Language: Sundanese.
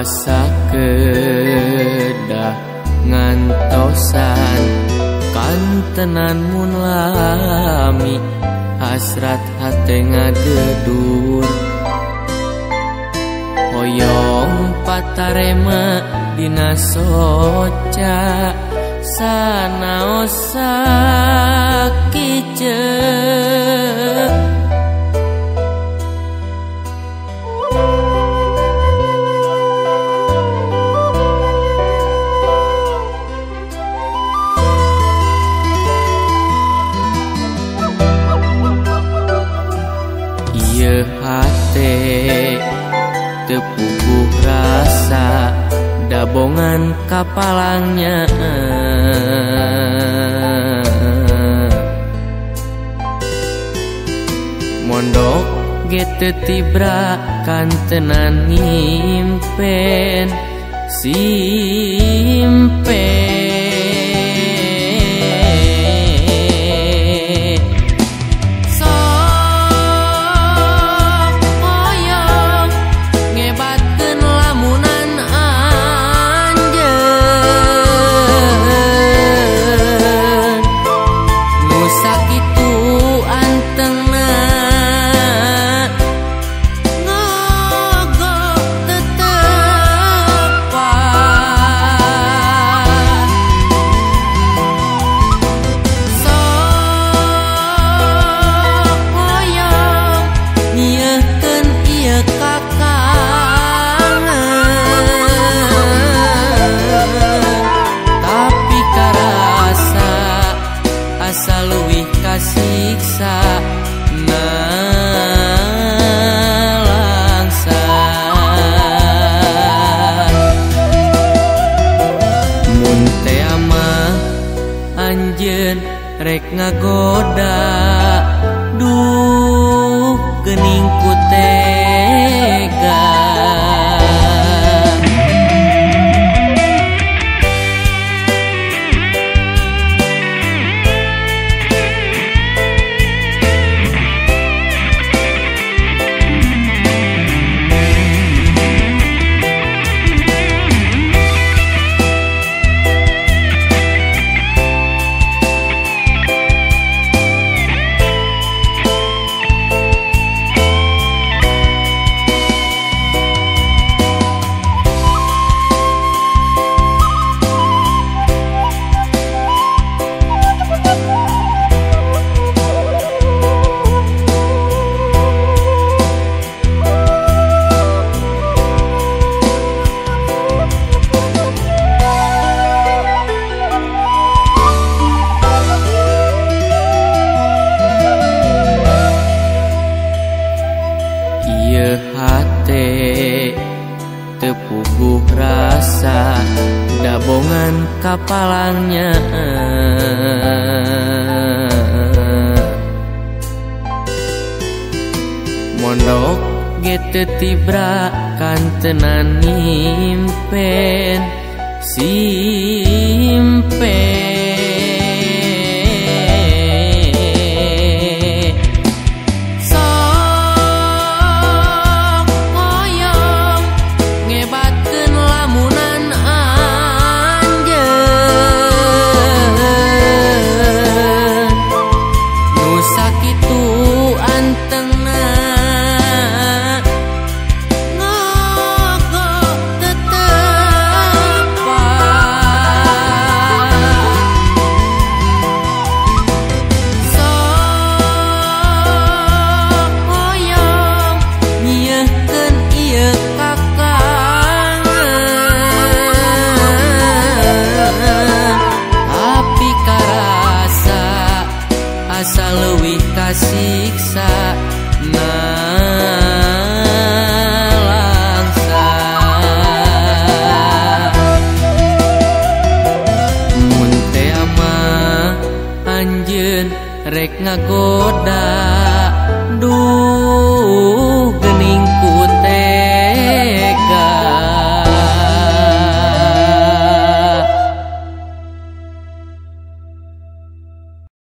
asa kedah ngantosan kantenan mun lami hasrat hate ngagedur hoyong patarema dina soca sanaos sakiceuk ieu hate teu puguh rasa dabongan kapalangnya mondok ge teu tibra kantenan nyimpen simpen siksa nalangsa mun teh mah anjeun rek ngagoda duh geuning ku tega hate teu puguh rasa dabongan kapalangnya mondok ge teu tibra kantenan nyimpen simpen siksa nalangsa mun teh mah anjeun rek ngagoda duh